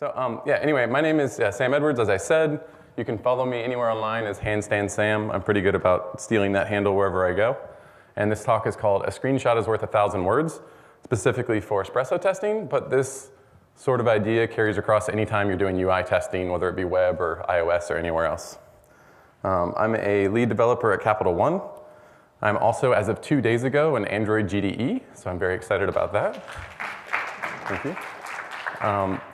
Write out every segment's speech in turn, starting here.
Yeah, anyway, my name is Sam Edwards, as I said. You can follow me anywhere online as Handstand Sam. I'm pretty good about stealing that handle wherever I go. And this talk is called A Screenshot is Worth 1,000 Words, specifically for Espresso testing, but this sort of idea carries across any time you're doing UI testing, whether it be web or iOS or anywhere else. I'm a lead developer at Capital One. I'm also, as of 2 days ago, an Android GDE, so I'm very excited about that. Thank you.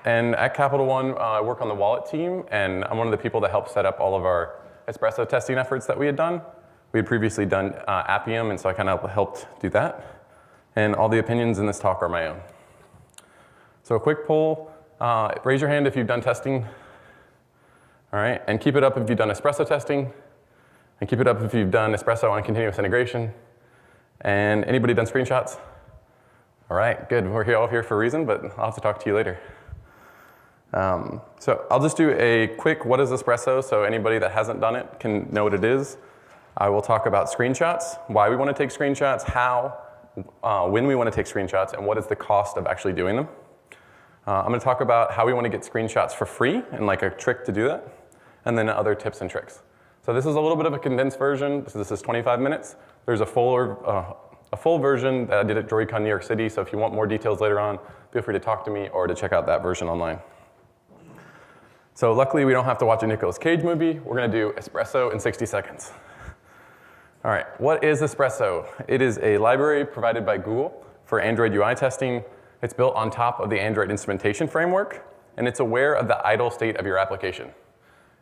And at Capital One, I work on the wallet team, and I'm one of the people that helped set up all of our Espresso testing efforts that we had done. We had previously done Appium, and so I kind of helped do that. And all the opinions in this talk are my own. So a quick poll, raise your hand if you've done testing. All right, and keep it up if you've done Espresso testing. And keep it up if you've done Espresso on continuous integration. And anybody done screenshots? All right, good. We're all here for a reason, but I'll have to talk to you later. So I'll just do a quick what is Espresso, so anybody that hasn't done it can know what it is. I will talk about screenshots, why we want to take screenshots, how, when we want to take screenshots, and what is the cost of actually doing them. I'm going to talk about how we want to get screenshots for free and like a trick to do that, and then other tips and tricks. So this is a little bit of a condensed version. So this is 25 minutes. There's a full version that I did at Droidcon New York City, so if you want more details later on, feel free to talk to me or to check out that version online. So luckily, we don't have to watch a Nicolas Cage movie. We're going to do Espresso in 60 seconds. All right, what is Espresso? It is a library provided by Google for Android UI testing. It's built on top of the Android instrumentation framework, and it's aware of the idle state of your application.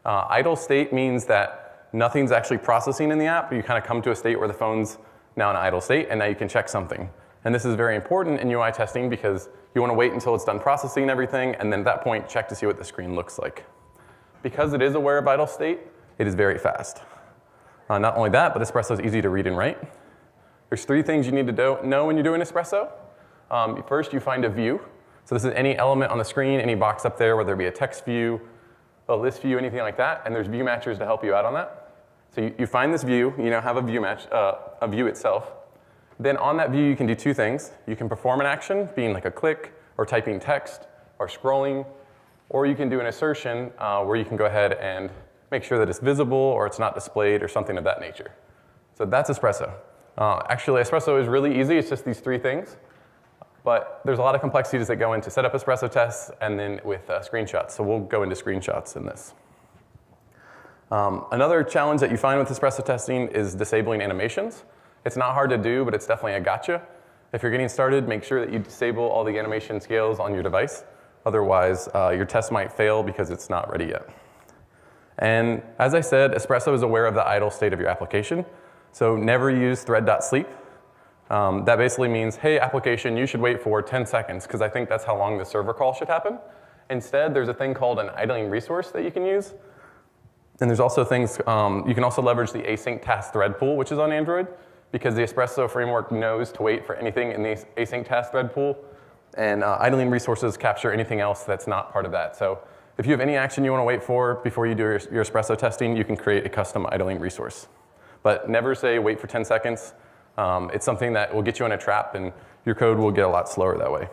Idle state means that nothing's actually processing in the app. You kind of come to a state where the phone's now in idle state, and now you can check something. And this is very important in UI testing because you want to wait until it's done processing everything, and then at that point, check to see what the screen looks like. Because it is aware of idle state, it is very fast. Not only that, but Espresso is easy to read and write. There's 3 things you need to know when you're doing Espresso. First, you find a view. So this is any element on the screen, any box up there, whether it be a text view, a list view, anything like that, and there's view matchers to help you out on that. So you find this view, you now have a view match, a view itself. Then on that view, you can do 2 things. You can perform an action, being like a click, or typing text, or scrolling, or you can do an assertion where you can go ahead and make sure that it's visible, or it's not displayed, or something of that nature. So that's Espresso. Actually, Espresso is really easy. It's just these 3 things. But there's a lot of complexities that go into set up Espresso tests and then with screenshots. So we'll go into screenshots in this. Another challenge that you find with Espresso testing is disabling animations. It's not hard to do, but it's definitely a gotcha. If you're getting started, make sure that you disable all the animation scales on your device. Otherwise, your test might fail because it's not ready yet. And as I said, Espresso is aware of the idle state of your application. So never use thread.sleep. That basically means, hey, application, you should wait for 10 seconds, because I think that's how long the server call should happen. Instead, there's a thing called an idling resource that you can use. And there's also things, you can also leverage the async task thread pool, which is on Android, because the Espresso framework knows to wait for anything in the async task thread pool. And idling resources capture anything else that's not part of that. So if you have any action you want to wait for before you do your Espresso testing, you can create a custom idling resource. But never say wait for 10 seconds. It's something that will get you in a trap, and your code will get a lot slower that way.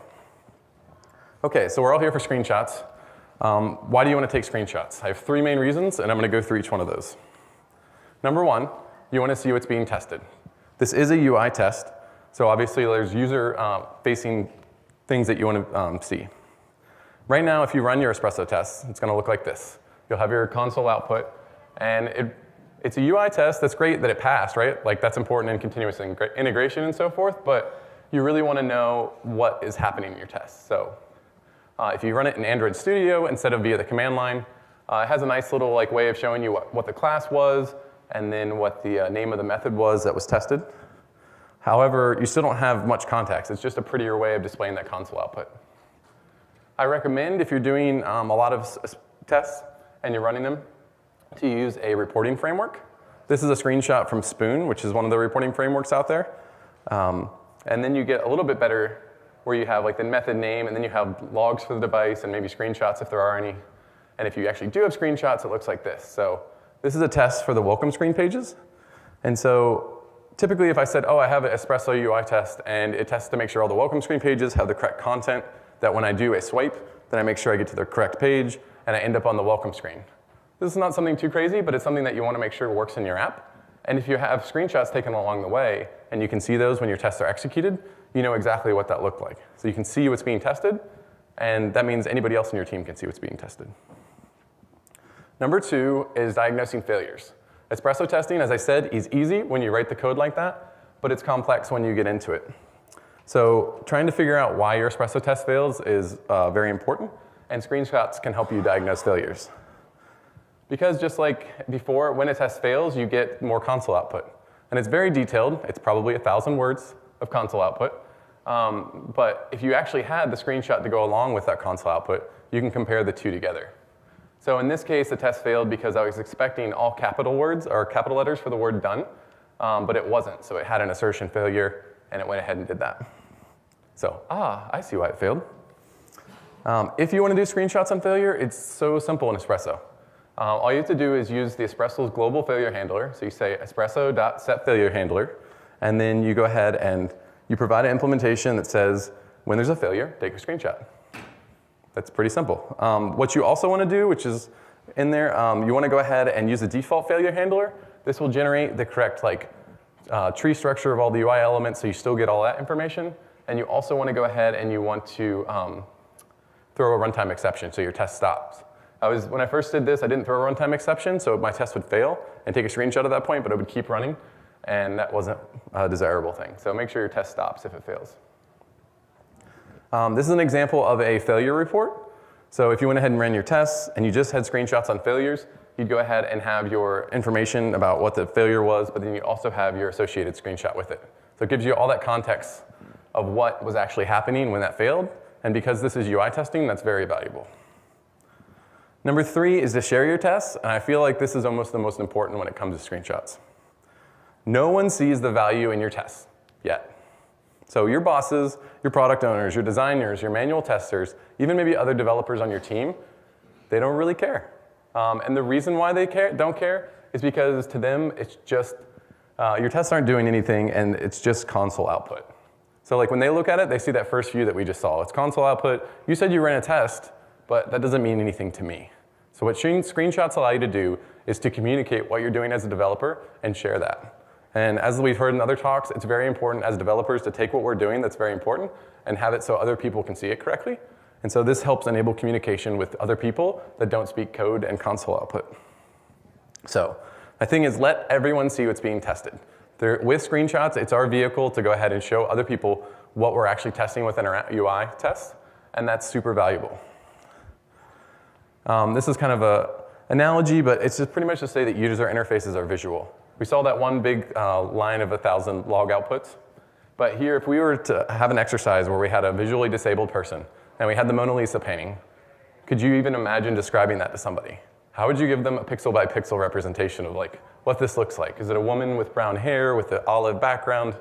OK, so we're all here for screenshots. Why do you want to take screenshots? I have 3 main reasons, and I'm going to go through each one of those. Number 1, you want to see what's being tested. This is a UI test, so obviously there's user-facing things that you want to see. Right now, if you run your Espresso tests, it's going to look like this. You'll have your console output, and it's a UI test. That's great that it passed, right? Like, that's important in continuous integration and so forth, but you really want to know what is happening in your tests. So if you run it in Android Studio instead of via the command line, it has a nice little way of showing you what the class was and then what the name of the method was that was tested. However, you still don't have much context. It's just a prettier way of displaying that console output. I recommend, if you're doing a lot of tests and you're running them, to use a reporting framework. This is a screenshot from Spoon, which is one of the reporting frameworks out there. And then you get a little bit better where you have the method name, and then you have logs for the device and maybe screenshots if there are any. And if you actually do have screenshots, it looks like this. So this is a test for the welcome screen pages. And so typically if I said, oh, I have an Espresso UI test, and it tests to make sure all the welcome screen pages have the correct content, that when I do a swipe, then I make sure I get to the correct page, and I end up on the welcome screen. This is not something too crazy, but it's something that you want to make sure works in your app. And if you have screenshots taken along the way, and you can see those when your tests are executed, you know exactly what that looked like. So you can see what's being tested, and that means anybody else in your team can see what's being tested. Number 2 is diagnosing failures. Espresso testing, as I said, is easy when you write the code like that, but it's complex when you get into it. So trying to figure out why your Espresso test fails is very important, and screenshots can help you diagnose failures. Because just like before, when a test fails, you get more console output. And it's very detailed. It's probably 1,000 words of console output. But if you actually had the screenshot to go along with that console output, you can compare the two together. So in this case, the test failed because I was expecting all capital words or capital letters for the word done, but it wasn't. So it had an assertion failure, and it went ahead and did that. So, I see why it failed. If you want to do screenshots on failure, it's so simple in Espresso. All you have to do is use the Espresso's global failure handler. So you say espresso.setFailureHandler, and then you go ahead and you provide an implementation that says, when there's a failure, take a screenshot. That's pretty simple. What you also want to do, which is in there, you want to go ahead and use the default failure handler. This will generate the correct tree structure of all the UI elements, so you still get all that information. And you also want to go ahead and you want to throw a runtime exception, so your test stops. When I first did this, I didn't throw a runtime exception, so my test would fail and take a screenshot at that point, but it would keep running, and that wasn't a desirable thing. So make sure your test stops if it fails. This is an example of a failure report. So if you went ahead and ran your tests and you just had screenshots on failures, you'd go ahead and have your information about what the failure was, but then you also have your associated screenshot with it. So it gives you all that context of what was actually happening when that failed, and because this is UI testing, that's very valuable. Number 3 is to share your tests, and I feel like this is almost the most important when it comes to screenshots. No one sees the value in your tests yet. So your bosses, your product owners, your designers, your manual testers, even maybe other developers on your team, they don't really care. And the reason why they don't care is because to them, it's just, your tests aren't doing anything, and it's just console output. So when they look at it, they see that first view that we just saw. It's console output. You said you ran a test, but that doesn't mean anything to me. So what screenshots allow you to do is to communicate what you're doing as a developer and share that. And as we've heard in other talks, it's very important as developers to take what we're doing that's very important and have it so other people can see it correctly. And so this helps enable communication with other people that don't speak code and console output. So the thing is, let everyone see what's being tested. With screenshots, it's our vehicle to go ahead and show other people what we're actually testing within our UI tests, and that's super valuable. This is kind of an analogy, but it's just pretty much to say that user interfaces are visual. We saw that one big line of 1,000 log outputs. But here, if we were to have an exercise where we had a visually disabled person and we had the Mona Lisa painting, could you even imagine describing that to somebody? How would you give them a pixel by pixel representation of what this looks like? Is it a woman with brown hair with an olive background?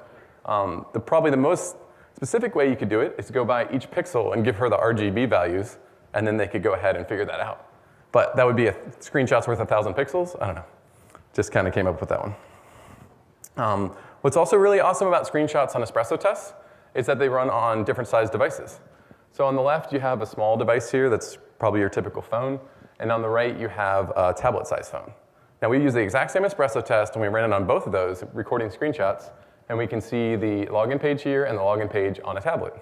Probably the most specific way you could do it is to go by each pixel and give her the RGB values, and then they could go ahead and figure that out. But that would be a screenshot's worth 1,000 pixels? I don't know. Just kind of came up with that one. What's also really awesome about screenshots on Espresso tests is that they run on different sized devices. So on the left, you have a small device here that's probably your typical phone. And on the right, you have a tablet-sized phone. Now, we use the exact same Espresso test, and we ran it on both of those, recording screenshots. And we can see the login page here and the login page on a tablet.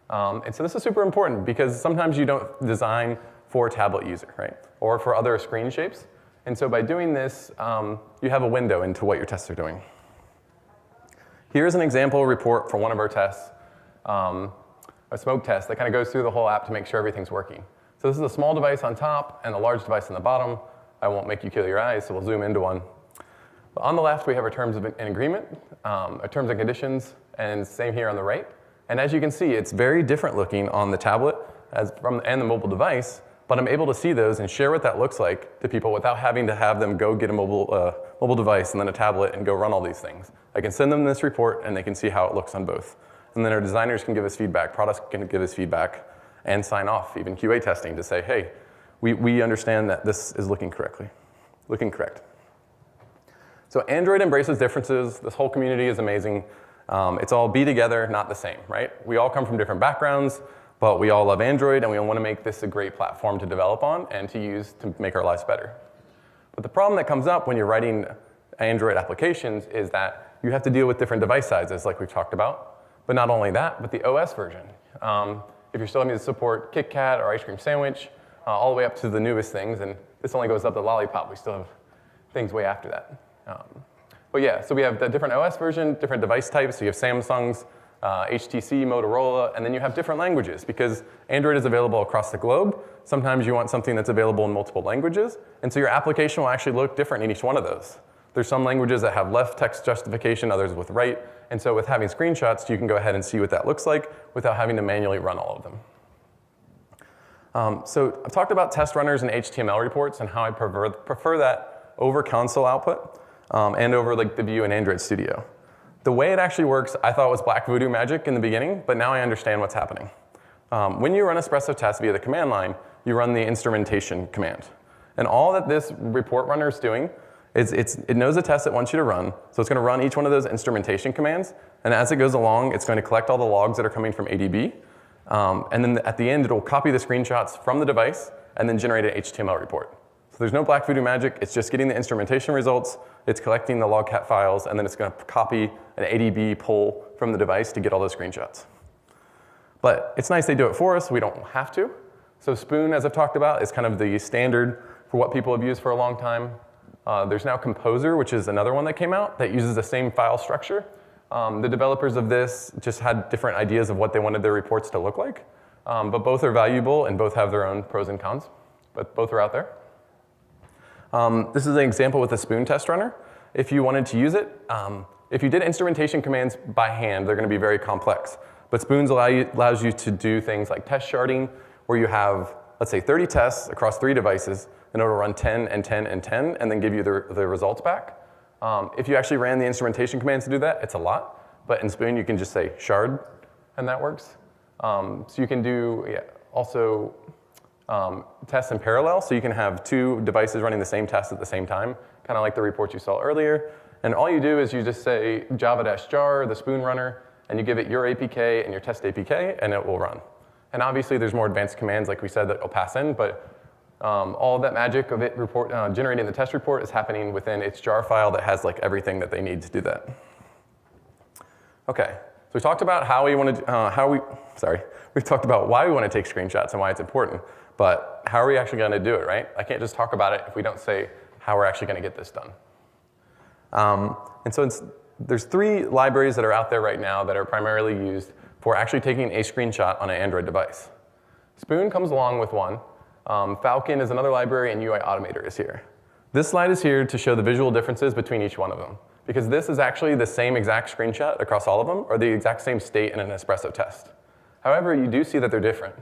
And so this is super important, because sometimes you don't design for a tablet user, right? Or for other screen shapes. And so by doing this, you have a window into what your tests are doing. Here's an example report for one of our tests, a smoke test that kind of goes through the whole app to make sure everything's working. So this is a small device on top and a large device on the bottom. I won't make you kill your eyes, so we'll zoom into one. But on the left, we have our terms of an agreement, our terms and conditions, and same here on the right. And as you can see, it's very different looking on the tablet and the mobile device, but I'm able to see those and share what that looks like to people without having to have them go get a mobile device and then a tablet and go run all these things. I can send them this report, and they can see how it looks on both. And then our designers can give us feedback, products can give us feedback, and sign off, even QA testing, to say, hey, we understand that this is looking correct. So Android embraces differences. This whole community is amazing. It's all be together, not the same, right? We all come from different backgrounds. But we all love Android, and we want to make this a great platform to develop on and to use to make our lives better. But the problem that comes up when you're writing Android applications is that you have to deal with different device sizes, like we've talked about. But not only that, but the OS version. If you're still having to support KitKat or Ice Cream Sandwich, all the way up to the newest things, and this only goes up to Lollipop. We still have things way after that. But yeah, so we have the different OS version, different device types. So you have Samsung's, HTC, Motorola, and then you have different languages because Android is available across the globe. Sometimes you want something that's available in multiple languages, and so your application will actually look different in each one of those. There's some languages that have left text justification, others with right, and so with having screenshots, you can go ahead and see what that looks like without having to manually run all of them. So I've talked about test runners and HTML reports and how I prefer that over console output and over like the view in Android Studio. The way it actually works, I thought was black voodoo magic in the beginning, but now I understand what's happening. When you run Espresso test via the command line, you run the instrumentation command. And all that this report runner is doing is it knows the test it wants you to run, so it's going to run each one of those instrumentation commands, and as it goes along, it's going to collect all the logs that are coming from ADB, and then at the end, it'll copy the screenshots from the device and then generate an HTML report. So there's no black voodoo magic, it's just getting the instrumentation results, it's collecting the logcat files, and then it's going to copy an ADB pull from the device to get all those screenshots. But it's nice they do it for us, we don't have to. So Spoon, as I've talked about, is kind of the standard for what people have used for a long time. There's now Composer, which is another one that came out that uses the same file structure. The developers of this just had different ideas of what they wanted their reports to look like. But both are valuable and both have their own pros and cons, but both are out there. This is an example with a Spoon test runner. If you wanted to use it, if you did instrumentation commands by hand, they're going to be very complex. But Spoons allows you to do things like test sharding, where you have, let's say, 30 tests across 3 devices, and it'll run 10 and 10 and 10, and then give you the results back. If you actually ran the instrumentation commands to do that, it's a lot. But in Spoon, you can just say shard, and that works. So you can do also tests in parallel, so you can have 2 devices running the same test at the same time, kind of like the reports you saw earlier. And all you do is you just say java-jar, the Spoon runner, and you give it your APK and your test APK, and it will run. And obviously, there's more advanced commands, like we said, that will pass in, but all of that magic of it generating the test report is happening within its jar file that has like everything that they need to do that. Okay, so we talked about how we want to, we've talked about why we want to take screenshots and why it's important, but how are we actually going to do it, right? I can't just talk about it if we don't say how we're actually going to get this done. And so there's 3 libraries that are out there right now that are primarily used for actually taking a screenshot on an Android device. Spoon comes along with one. Falcon is another library, and UI Automator is here. This slide is here to show the visual differences between each one of them, because this is actually the same exact screenshot across all of them, or the exact same state in an Espresso test. However, you do see that they're different.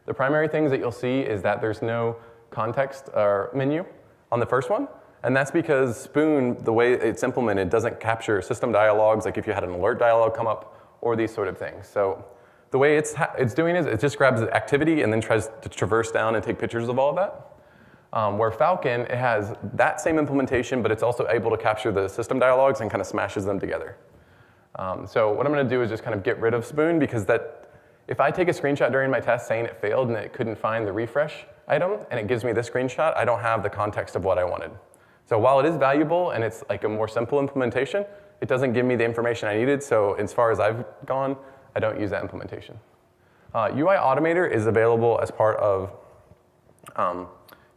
The primary things that you'll see is that there's no context or menu on the first one, and that's because Spoon, the way it's implemented, doesn't capture system dialogues, like if you had an alert dialog come up, or these sort of things. So the way it's doing is it just grabs the activity and then tries to traverse down and take pictures of all of that. Where Falcon, it has that same implementation, but it's also able to capture the system dialogues and kind of smashes them together. So what I'm going to do is just kind of get rid of Spoon, because if I take a screenshot during my test saying it failed and it couldn't find the refresh item, and it gives me this screenshot, I don't have the context of what I wanted. So while it is valuable and it's like a more simple implementation, it doesn't give me the information I needed, so as far as I've gone, I don't use that implementation. UI Automator is available as part of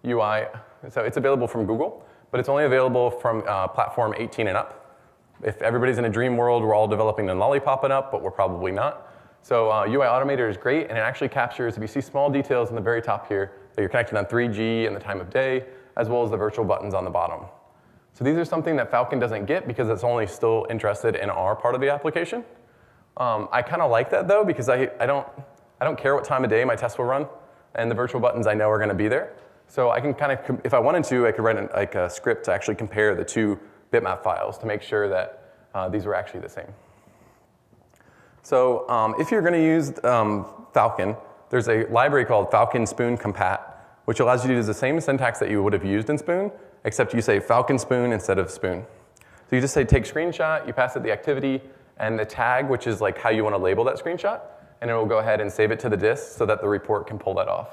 UI, so it's available from Google, but it's only available from platform 18 and up. If everybody's in a dream world, we're all developing in Lollipop and up, but we're probably not. So UI Automator is great, and it actually captures, if you see small details in the very top here, that you're connected on 3G and the time of day, as well as the virtual buttons on the bottom. So these are something that Falcon doesn't get because it's only still interested in our part of the application. I kind of like that though, because I don't care what time of day my tests will run, and the virtual buttons I know are going to be there. So I can kind of, if I wanted to, I could write a script to actually compare the 2 bitmap files to make sure that these were actually the same. So if you're going to use Falcon, there's a library called Falcon Spoon Compat, which allows you to use the same syntax that you would have used in Spoon, except you say Falcon Spoon instead of Spoon. So you just say take screenshot, you pass it the activity, and the tag, which is like how you want to label that screenshot, and it will go ahead and save it to the disk so that the report can pull that off.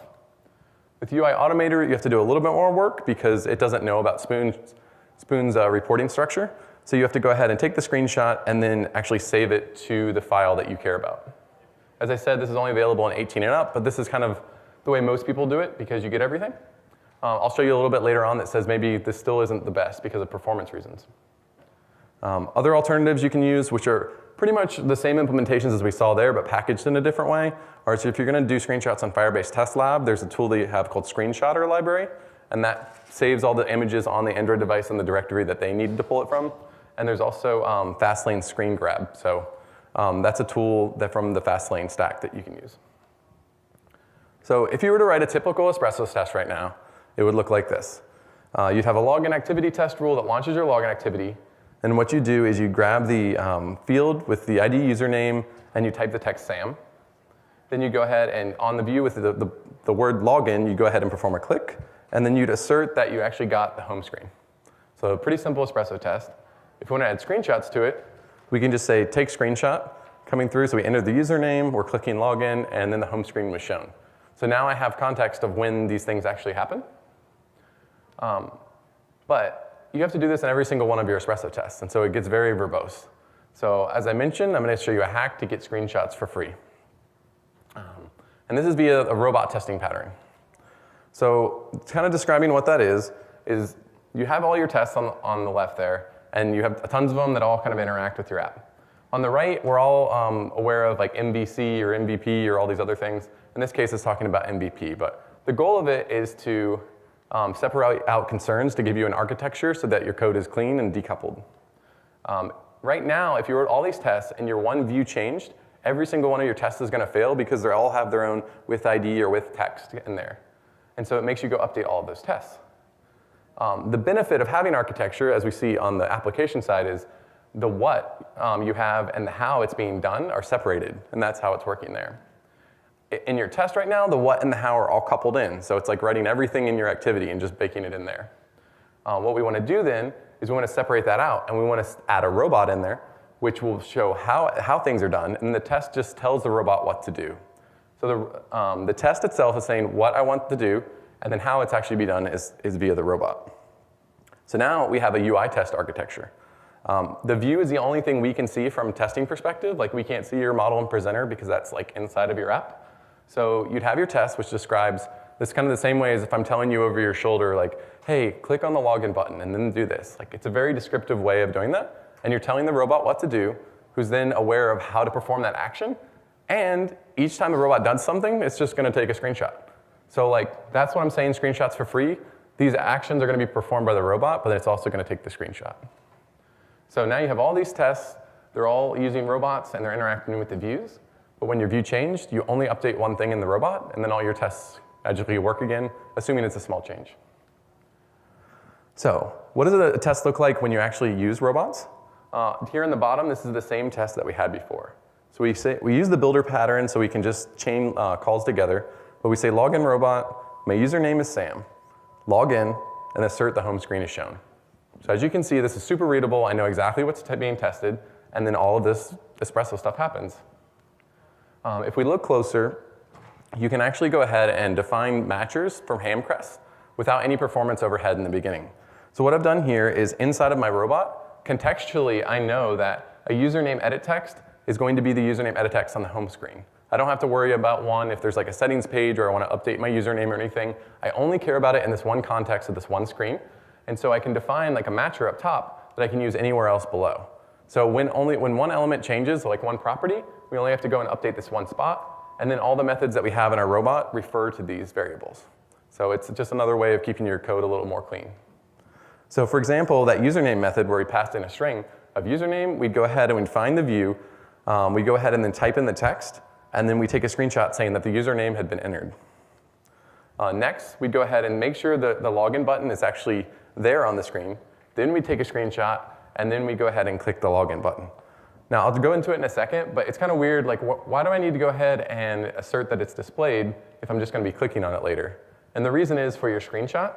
With UI Automator, you have to do a little bit more work because it doesn't know about Spoon's reporting structure. So you have to go ahead and take the screenshot and then actually save it to the file that you care about. As I said, this is only available in 18 and up, but this is kind of the way most people do it because you get everything. I'll show you a little bit later on that says maybe this still isn't the best because of performance reasons. Other alternatives you can use, which are pretty much the same implementations as we saw there, but packaged in a different way, are so if you're going to do screenshots on Firebase Test Lab, there's a tool that you have called Screenshotter Library, and that saves all the images on the Android device in the directory that they needed to pull it from. And there's also Fastlane Screen Grab. So that's a tool from the Fastlane stack that you can use. So if you were to write a typical Espresso test right now, it would look like this. You'd have a login activity test rule that launches your login activity. And what you do is you grab the field with the ID username, and you type the text SAM. Then you go ahead and on the view with the word login, you go ahead and perform a click. And then you'd assert that you actually got the home screen. So a pretty simple Espresso test. If we want to add screenshots to it, we can just say take screenshot coming through. So we enter the username, we're clicking login, and then the home screen was shown. So now I have context of when these things actually happen. But you have to do this in every single one of your Espresso tests, and so it gets very verbose. So as I mentioned, I'm going to show you a hack to get screenshots for free. And this is via a robot testing pattern. So kind of describing what that is you have all your tests on the left there, and you have tons of them that all kind of interact with your app. On the right, we're all aware of like MVC or MVP or all these other things. In this case, it's talking about MVP, but the goal of it is to separate out concerns to give you an architecture so that your code is clean and decoupled. Right now, if you wrote all these tests and your one view changed, every single one of your tests is going to fail because they all have their own with ID or with text in there. And so it makes you go update all of those tests. The benefit of having architecture, as we see on the application side, is the what you have and the how it's being done are separated, and that's how it's working there. In your test right now, the what and the how are all coupled in, so it's like writing everything in your activity and just baking it in there. What we want to do then is we want to separate that out, and we want to add a robot in there, which will show how things are done, and the test just tells the robot what to do. So the test itself is saying what I want to do, and then how it's actually be done is via the robot. So now we have a UI test architecture. The view is the only thing we can see from a testing perspective. Like we can't see your model and presenter because that's like inside of your app. So you'd have your test, which describes this kind of the same way as if I'm telling you over your shoulder, like, hey, click on the login button and then do this. Like it's a very descriptive way of doing that. And you're telling the robot what to do, who's then aware of how to perform that action. And each time the robot does something, it's just going to take a screenshot. So like that's what I'm saying, screenshots for free. These actions are going to be performed by the robot, but it's also going to take the screenshot. So now you have all these tests. They're all using robots, and they're interacting with the views. But when your view changed, you only update one thing in the robot, and then all your tests magically work again, assuming it's a small change. So what does a test look like when you actually use robots? Here in the bottom, this is the same test that we had before. So we use the builder pattern so we can just chain calls together. But we say login robot, my username is Sam, log in, and assert the home screen is shown. So as you can see, this is super readable. I know exactly what's being tested, and then all of this Espresso stuff happens. If we look closer, you can actually go ahead and define matchers from Hamcrest without any performance overhead in the beginning. So what I've done here is inside of my robot, contextually, I know that a username edit text is going to be the username edit text on the home screen. I don't have to worry about if there's like a settings page or I want to update my username or anything. I only care about it in this one context of this one screen. And so I can define like a matcher up top that I can use anywhere else below. So when one element changes, like one property, we only have to go and update this one spot. And then all the methods that we have in our robot refer to these variables. So it's just another way of keeping your code a little more clean. So for example, that username method where we passed in a string of username, we'd go ahead and we'd find the view. We go ahead and then type in the text. And then we take a screenshot saying that the username had been entered. Next, we'd go ahead and make sure that the login button is actually there on the screen. Then we take a screenshot, and then we go ahead and click the login button. Now, I'll go into it in a second, but it's kind of weird. Like, why do I need to go ahead and assert that it's displayed if I'm just going to be clicking on it later? And the reason is for your screenshot.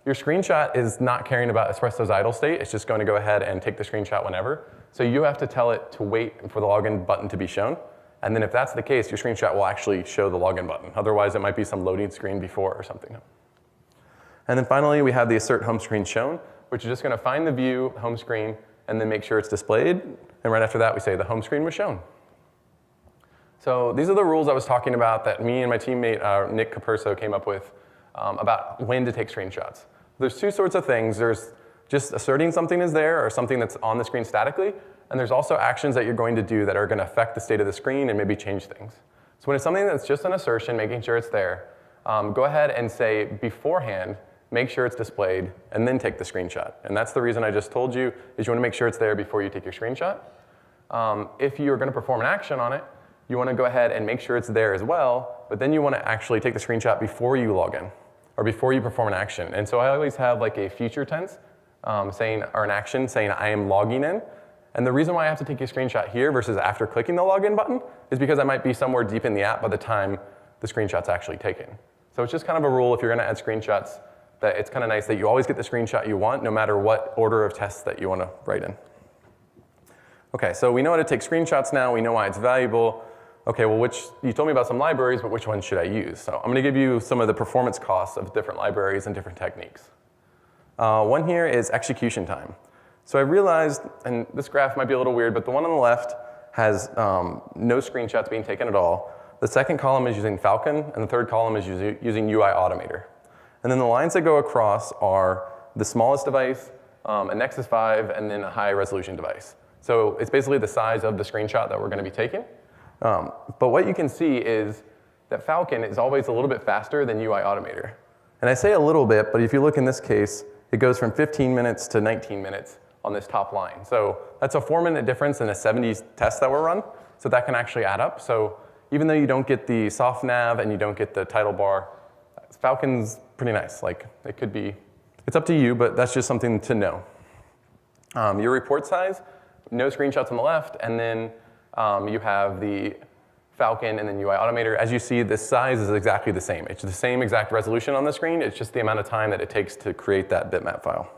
Your screenshot is not caring about Espresso's idle state. It's just going to go ahead and take the screenshot whenever. So you have to tell it to wait for the login button to be shown. And then if that's the case, your screenshot will actually show the login button. Otherwise, it might be some loading screen before or something. And then finally, we have the assert home screen shown, which is just going to find the view home screen and then make sure it's displayed. And right after that, we say the home screen was shown. So these are the rules I was talking about that me and my teammate, Nick Caperso, came up with about when to take screenshots. There's two sorts of things. There's just asserting something is there or something that's on the screen statically. And there's also actions that you're going to do that are going to affect the state of the screen and maybe change things. So when it's something that's just an assertion, making sure it's there, go ahead and say beforehand, make sure it's displayed, and then take the screenshot. And that's the reason I just told you, is you want to make sure it's there before you take your screenshot. If you're going to perform an action on it, you want to go ahead and make sure it's there as well, but then you want to actually take the screenshot before you log in, or before you perform an action. And so I always have like a future tense or an action saying I am logging in. And the reason why I have to take a screenshot here versus after clicking the login button is because I might be somewhere deep in the app by the time the screenshot's actually taken. So it's just kind of a rule if you're going to add screenshots that it's kind of nice that you always get the screenshot you want no matter what order of tests that you want to write in. Okay, so we know how to take screenshots now. We know why it's valuable. Okay, well, you told me about some libraries, but which ones should I use? So I'm going to give you some of the performance costs of different libraries and different techniques. One here is execution time. So I realized, and this graph might be a little weird, but the one on the left has no screenshots being taken at all. The second column is using Falcon, and the third column is using UI Automator. And then the lines that go across are the smallest device, a Nexus 5, and then a high-resolution device. So it's basically the size of the screenshot that we're going to be taking. But what you can see is that Falcon is always a little bit faster than UI Automator. And I say a little bit, but if you look in this case, it goes from 15 minutes to 19 minutes on this top line. So that's a 4-minute difference in a 70 test that were run. So that can actually add up. So even though you don't get the soft nav and you don't get the title bar, Falcon's pretty nice. Like it could be, it's up to you, but that's just something to know. Your report size, no screenshots on the left, and then you have the Falcon and then UI Automator. As you see, the size is exactly the same. It's the same exact resolution on the screen. It's just the amount of time that it takes to create that bitmap file.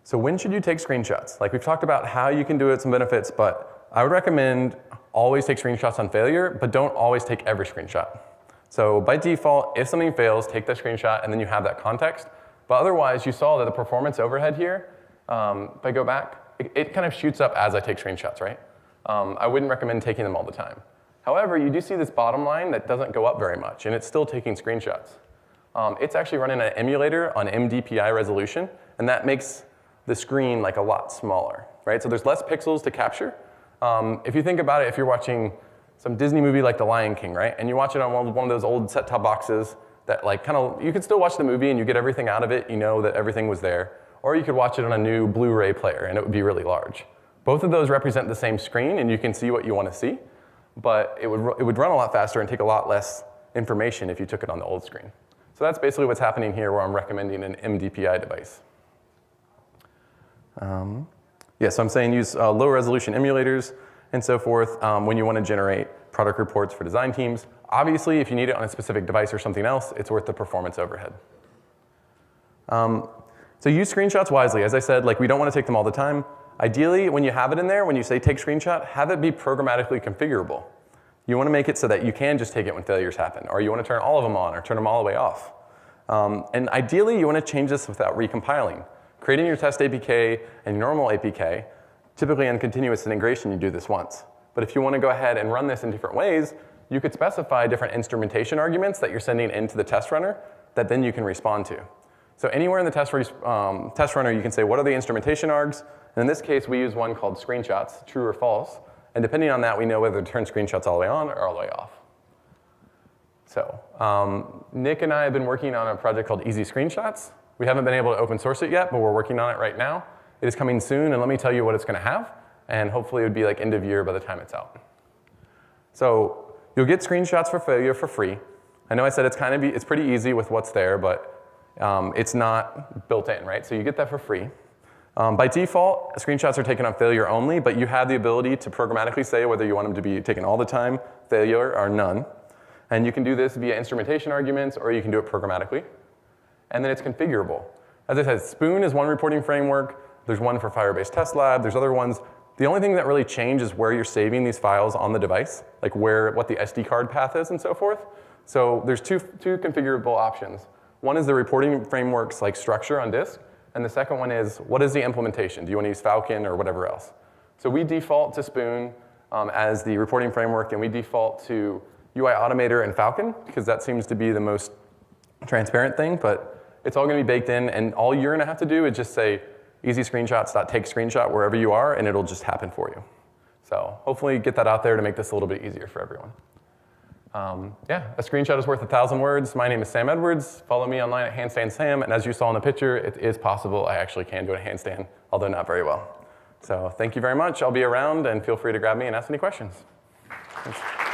So when should you take screenshots? Like we've talked about how you can do it, some benefits, but I would recommend always take screenshots on failure, but don't always take every screenshot. So by default, if something fails, take the screenshot and then you have that context. But otherwise, you saw that the performance overhead here, if I go back, it kind of shoots up as I take screenshots, right? I wouldn't recommend taking them all the time. However, you do see this bottom line that doesn't go up very much, and it's still taking screenshots. It's actually running an emulator on MDPI resolution, and that makes the screen like a lot smaller, right? So there's less pixels to capture. If you think about it, if you're watching some Disney movie like The Lion King, right? And you watch it on one of those old set-top boxes that like kind of, you could still watch the movie and you get everything out of it, you know that everything was there. Or you could watch it on a new Blu-ray player and it would be really large. Both of those represent the same screen and you can see what you want to see, but it would run a lot faster and take a lot less information if you took it on the old screen. So that's basically what's happening here where I'm recommending an MDPI device. Yeah, so I'm saying use low resolution emulators and so forth when you want to generate product reports for design teams. Obviously, if you need it on a specific device or something else, it's worth the performance overhead. So use screenshots wisely. As I said, like we don't want to take them all the time. Ideally, when you have it in there, when you say take screenshot, have it be programmatically configurable. You want to make it so that you can just take it when failures happen, or you want to turn all of them on or turn them all the way off. And ideally, you want to change this without recompiling. Creating your test APK and your normal APK, typically in continuous integration, you do this once. But if you want to go ahead and run this in different ways, you could specify different instrumentation arguments that you're sending into the test runner that then you can respond to. So anywhere in the test runner, you can say, what are the instrumentation args? And in this case, we use one called screenshots, true or false. And depending on that, we know whether to turn screenshots all the way on or all the way off. So Nick and I have been working on a project called Easy Screenshots. We haven't been able to open source it yet, but we're working on it right now. It is coming soon, and let me tell you what it's going to have. And hopefully it would be like end of year by the time it's out. So you'll get screenshots for failure for free. I know I said it's pretty easy with what's there, but it's not built in, right? So you get that for free. By default, screenshots are taken on failure only, but you have the ability to programmatically say whether you want them to be taken all the time, failure, or none. And you can do this via instrumentation arguments, or you can do it programmatically. And then it's configurable. As I said, Spoon is one reporting framework. There's one for Firebase Test Lab. There's other ones. The only thing that really changes is where you're saving these files on the device, like what the SD card path is and so forth. So there's two configurable options. One is the reporting framework's like structure on disk, and the second one is what is the implementation? Do you want to use Falcon or whatever else? So we default to Spoon as the reporting framework, and we default to UI Automator and Falcon because that seems to be the most transparent thing, but it's all going to be baked in, and all you're going to have to do is just say easy screenshots.take screenshot wherever you are, and it'll just happen for you. So hopefully get that out there to make this a little bit easier for everyone. Yeah, a screenshot is worth 1,000 words. My name is Sam Edwards. Follow me online at Handstand Sam, and as you saw in the picture, it is possible I actually can do a handstand, although not very well. So thank you very much. I'll be around, and feel free to grab me and ask any questions. Thanks.